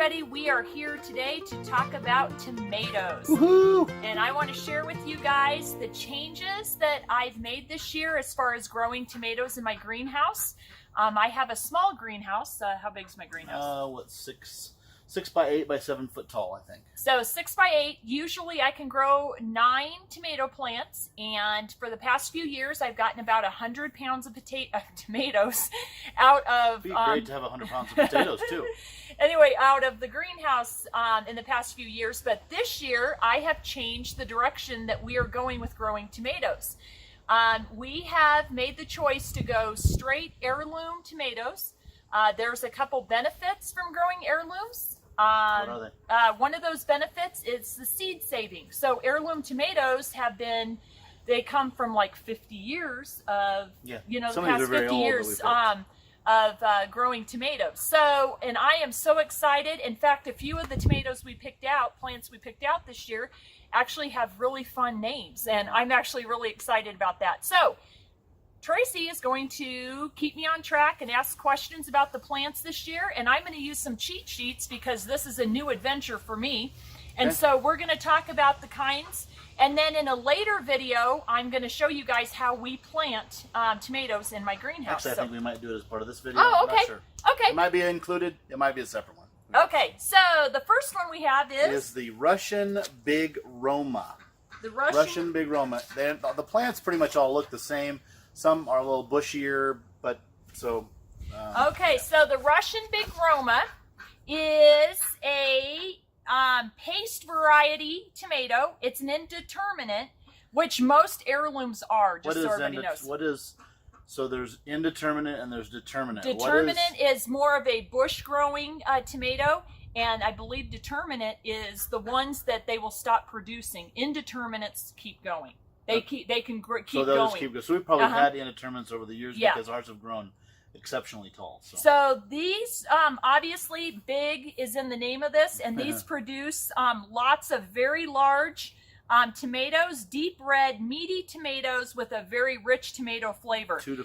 everybody. We are here today to talk about tomatoes. Woohoo! And I want to share with you guys the changes that I've made this year as far as growing tomatoes in my greenhouse. I have a small greenhouse. How big is my greenhouse? What, 6 by 8 by 7 foot tall, I think. So 6 by 8. Usually I can grow 9 tomato plants, and for the past few years I've gotten about 100 pounds of tomatoes out of. It'd be great to have 100 pounds of potatoes too. Anyway, out of the greenhouse in the past few years, but this year I have changed the direction that we are going with growing tomatoes. We have made the choice to go straight heirloom tomatoes. There's a couple benefits from growing heirlooms. What are they? One of those benefits is the seed saving. So heirloom tomatoes they come from like 50 years of, the past 50 years of growing tomatoes. So, and I am so excited. In fact, a few of the tomatoes plants we picked out this year, actually have really fun names. And I'm actually really excited about that. So, Tracy is going to keep me on track and ask questions about the plants this year, and I'm going to use some cheat sheets because this is a new adventure for me. And so we're going to talk about the kinds, and then in a later video I'm going to show you guys how we plant tomatoes in my greenhouse. Actually, I think we might do it as part of this video. Oh, okay. I'm not sure. Okay. It might be included. It might be a separate one. Okay, so the first one we have is the Russian Big Roma. The Russian Big Roma. The plants pretty much all look the same. Some are a little bushier, but so... okay, so the Russian Big Roma is a paste variety tomato. It's an indeterminate, which most heirlooms are, just so everybody knows. So there's indeterminate and there's determinate. Determinate is more of a bush-growing tomato, and I believe determinate is the ones that they will stop producing. Indeterminates keep going. They can keep going. So they'll just keep going. So we've probably had indeterminates over the years because ours have grown exceptionally tall. So these, obviously, big is in the name of this, and these produce lots of very large tomatoes, deep red, meaty tomatoes with a very rich tomato flavor. 2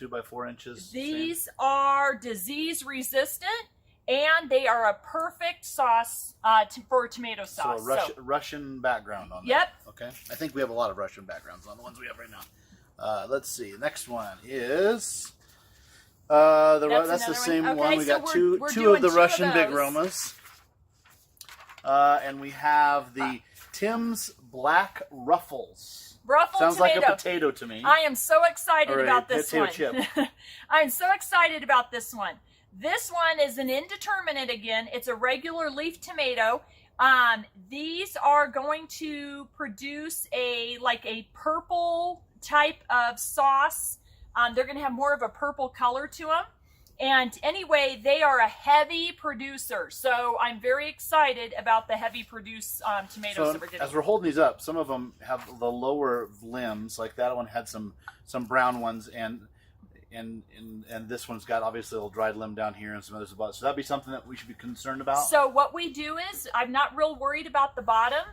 by 4 inches. These are disease resistant, and they are a perfect sauce for tomato sauce. So Russian background on that. Yep. Okay. I think we have a lot of Russian backgrounds on the ones we have right now. Let's see. The next one is that's the same one. We got two of the Russian Big Romas. And we have the Tim's Black Ruffles. Sounds tomato. like a potato to me. I am so excited about this one. Chip. I'm so excited about this one. This one is an indeterminate again. It's a regular leaf tomato. These are going to produce a purple type of sauce. They're going to have more of a purple color to them. And anyway, they are a heavy producer. So I'm very excited about the heavy produce tomatoes that we're getting. As we're holding these up, some of them have the lower limbs. Like that one had some brown ones, and this one's got obviously a little dried limb down here and some others above. So that'd be something that we should be concerned about. So what we do is, I'm not real worried about the bottom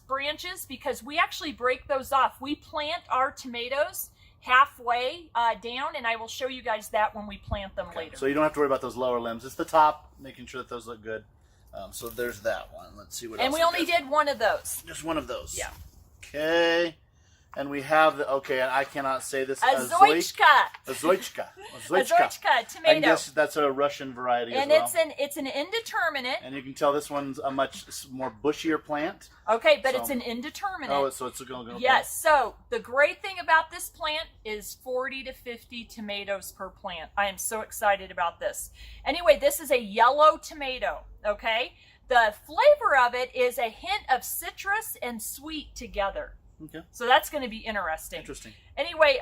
branches because we actually break those off. We plant our tomatoes halfway down, and I will show you guys that when we plant them later. So you don't have to worry about those lower limbs. It's the top, making sure that those look good. So there's that one. Let's see what else. And we only did one of those. Just one of those. Yeah. Okay. And we have and I cannot say this. Azoichka. Azoichka tomato. I guess that's a Russian variety and as well. And it's an indeterminate. And you can tell this one's a much more bushier plant. Okay, but it's an indeterminate. Oh, so it's going to go. Yes. So the great thing about this plant is 40 to 50 tomatoes per plant. I am so excited about this. Anyway, this is a yellow tomato. Okay. The flavor of it is a hint of citrus and sweet together. Okay. So that's going to be interesting. Interesting. Anyway,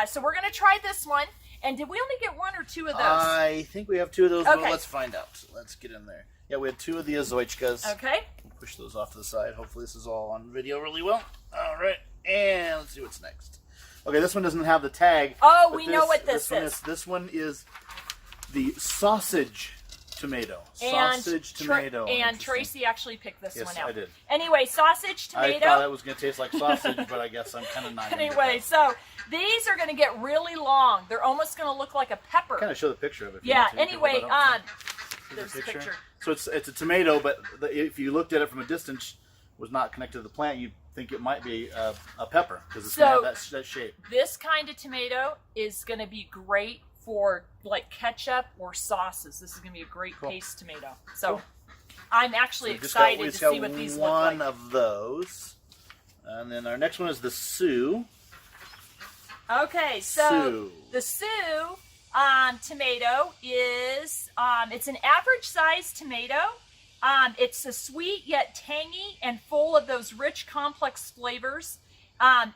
so we're going to try this one. And did we only get 1 or 2 of those? I think we have 2 of those. Okay. But let's find out. Let's get in there. Yeah, we had 2 of the Azoichkas. Okay. We'll push those off to the side. Hopefully this is all on video really well. All right. And let's see what's next. Okay, this one doesn't have the tag. Oh, we know what this is. This one is the sausage tomato. Sausage tomato. And Tracy actually picked this one out. Yes, I did. Anyway, sausage tomato. I thought it was going to taste like sausage, but I guess I'm kind of not. Anyway, so these are going to get really long. They're almost going to look like a pepper. Kind of show the picture of it. Yeah. Anyway, There's the picture. So it's a tomato, but if you looked at it from a distance, was not connected to the plant, you'd think it might be a pepper because it's gonna have that shape. This kind of tomato is going to be great for like ketchup or sauces. This is going to be a great paste tomato. So I'm actually excited to see what these look like. One of those. And then our next one is the Sioux. Okay, so the Sioux tomato is, it's an average size tomato. It's a sweet yet tangy and full of those rich, complex flavors.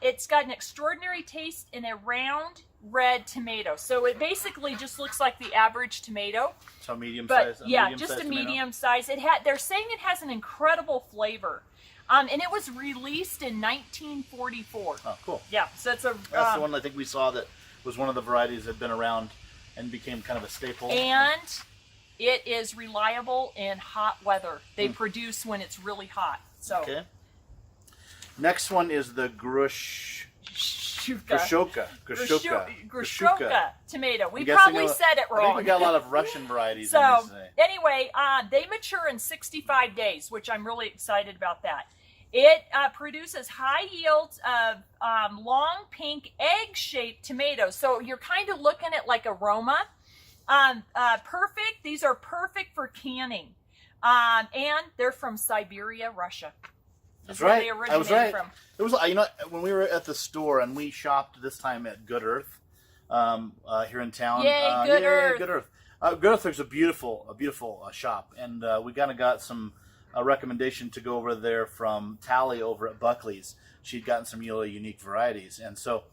It's got an extraordinary taste in a round red tomato. So it basically just looks like the average tomato. So medium size. Yeah, just a medium size. They're saying it has an incredible flavor. And it was released in 1944. Oh, cool. Yeah, so that's the one I think we saw that was one of the varieties that had been around and became kind of a staple. And it is reliable in hot weather. They produce when it's really hot. So. Okay. Next one is the Grushoka tomato. We probably said it wrong. I think we got a lot of Russian varieties. So anyway, they mature in 65 days, which I'm really excited about that. It produces high yields of long pink egg-shaped tomatoes. So you're kind of looking at like aroma. Perfect. These are perfect for canning. And they're from Siberia, Russia. That's right. I was right. It was, when we were at the store and we shopped this time at Good Earth here in town. Yay, Good Earth. Good Earth. Good Earth is a beautiful shop, and we kind of got some recommendation to go over there from Tally over at Buckley's. She'd gotten some really unique varieties, and so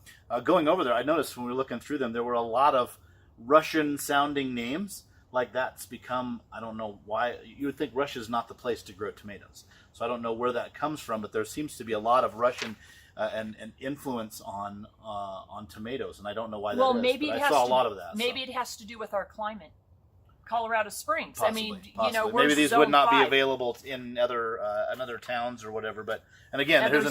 going over there, I noticed when we were looking through them, there were a lot of Russian-sounding names. Like that's become, I don't know why, you would think Russia's not the place to grow tomatoes. So I don't know where that comes from, but there seems to be a lot of Russian and influence on tomatoes, and I don't know why that is. Maybe I saw a lot of that. Maybe it has to do with our climate. Colorado Springs. Possibly, we're maybe these would not 5. be available in other towns or whatever. But again, here's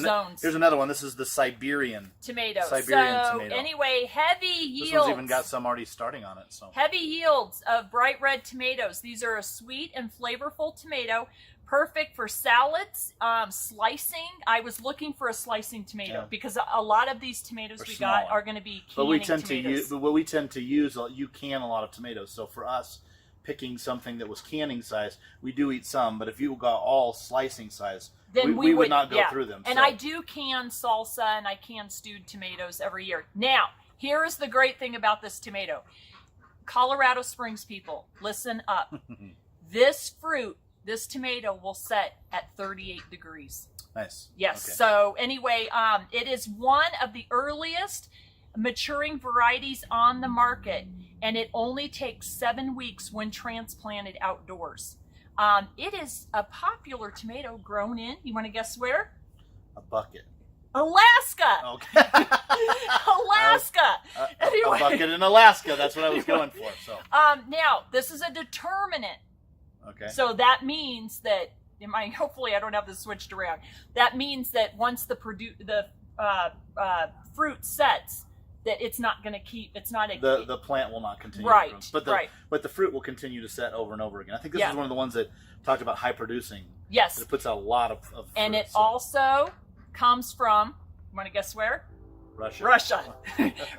another one. This is the Siberian tomato. Tomato. Anyway, heavy yields. This one's even got some already starting on it. So heavy yields of bright red tomatoes. These are a sweet and flavorful tomato, perfect for salads, slicing. I was looking for a slicing tomato because a lot of these tomatoes we got are going to be canning tomatoes. But we tend to use you can a lot of tomatoes. So for us, picking something that was canning size, we do eat some, but if you got all slicing size, then we would not go through them. And I do can salsa and I can stewed tomatoes every year. Now, here is the great thing about this tomato. Colorado Springs people, listen up. This tomato will set at 38 degrees. Nice. Yes. Okay. So anyway, it is one of the earliest maturing varieties on the market, and it only takes 7 weeks when transplanted outdoors. It is a popular tomato grown in, you want to guess where? A bucket. Alaska. Okay. Alaska. Anyway. A bucket in Alaska. That's what I was going for. So. Now, this is a determinant. Okay. So that means that, hopefully I don't have this switched around. That means that once the fruit sets, that it's not going to keep. It's not the plant will not continue. Right. To grow. But the fruit will continue to set over and over again. I think this is one of the ones that talked about high producing. Yes. It puts out a lot of fruit. And it also comes from. You want to guess where? Russia.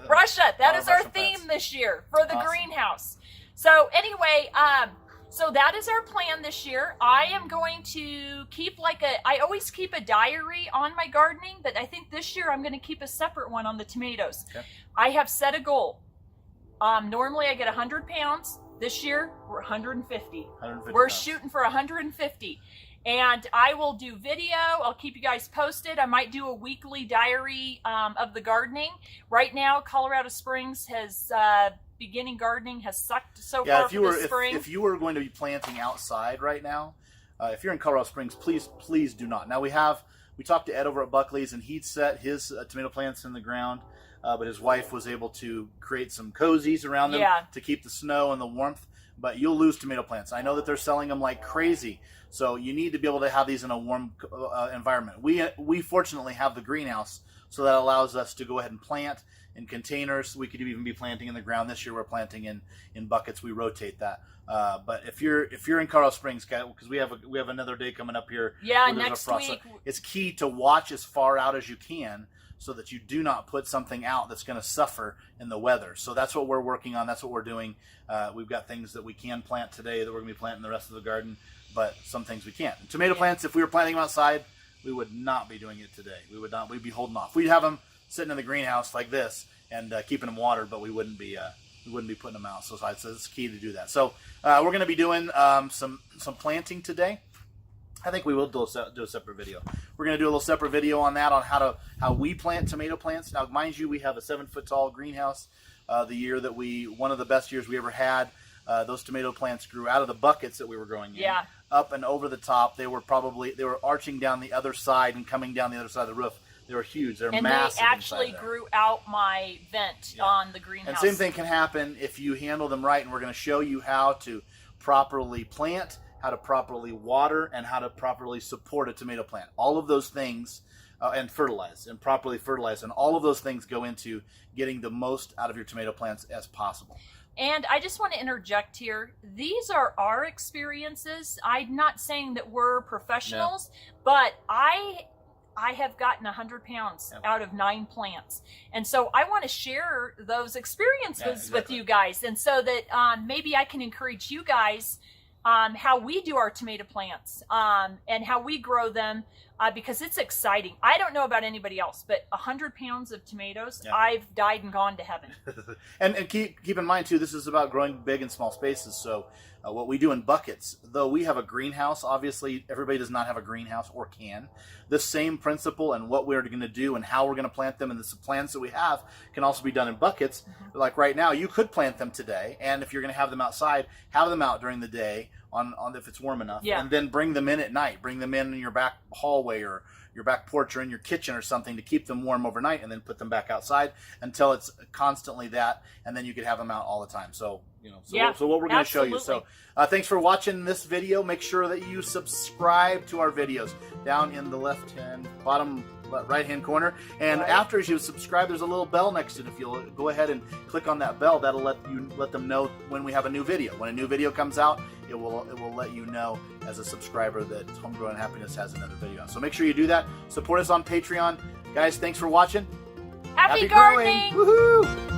Russia. That is our theme this year for the greenhouse. So anyway, so that is our plan this year. I am going to keep I always keep a diary on my gardening, but I think this year I'm going to keep a separate one on the tomatoes. Okay. I have set a goal. Normally I get 100 pounds. This year we're 150. We're shooting for 150. And I will do video. I'll keep you guys posted. I might do a weekly diary of the gardening. Right now, Colorado Springs has... beginning gardening has sucked so far for the spring. If you were going to be planting outside right now, if you're in Colorado Springs, please do not. Now we talked to Ed over at Buckley's, and he'd set his tomato plants in the ground, but his wife was able to create some cozies around them to keep the snow and the warmth. But you'll lose tomato plants. I know that they're selling them like crazy, so you need to be able to have these in a warm environment. We fortunately have the greenhouse, so that allows us to go ahead and plant in containers. We could even be planting in the ground. This year we're planting in buckets. We rotate that. But if you're in Colorado Springs, because we have another day coming up here. Yeah, next week. It's key to watch as far out as you can, so that you do not put something out that's going to suffer in the weather. So that's what we're working on. That's what we're doing. We've got things that we can plant today that we're going to be planting the rest of the garden, but some things we can't. Tomato plants, if we were planting them outside, we would not be doing it today. We would not. We'd be holding off. We'd have them sitting in the greenhouse like this and keeping them watered, but we wouldn't be putting them out. So it's key to do that. So we're going to be doing some planting today. I think we will do a separate video. We're going to do a little separate video on that, on how we plant tomato plants. Now, mind you, we have a 7-foot tall greenhouse. The year that one of the best years we ever had, those tomato plants grew out of the buckets that we were growing in, up and over the top. They were arching down the other side and coming down the other side of the roof. They were huge. They're massive. And they actually grew out my vent on the greenhouse. And same thing can happen if you handle them right. And we're going to show you how to properly plant, how to properly water, and how to properly support a tomato plant. All of those things, and fertilize, and properly fertilize, and all of those things go into getting the most out of your tomato plants as possible. And I just want to interject here. These are our experiences. I'm not saying that we're professionals, but I have gotten 100 pounds out of 9 plants. And so I want to share those experiences with you guys. And so that maybe I can encourage you guys how we do our tomato plants and how we grow them, because it's exciting. I don't know about anybody else, but 100 pounds of tomatoes, I've died and gone to heaven. and keep in mind too, this is about growing big in small spaces. So what we do in buckets, though we have a greenhouse, obviously everybody does not have a greenhouse or can. The same principle and what we're going to do and how we're going to plant them and the plants that we have can also be done in buckets. Like right now, you could plant them today, and if you're going to have them outside, have them out during the day on if it's warm enough, and then bring them in at night. Bring them in your back hallway or your back porch or in your kitchen or something to keep them warm overnight, and then put them back outside until it's constantly that, and then you could have them out all the time. So so what we're going to show you. So thanks for watching this video. Make sure that you subscribe to our videos down in the bottom right hand corner, and after you subscribe, there's a little bell next to it. If you'll go ahead and click on that bell, that'll let them know when we have a new video. When a new video comes out, it will let you know as a subscriber that Homegrown and Happiness has another video. So make sure you do that. Support us on Patreon. Guys, thanks for watching. Happy gardening! Woohoo!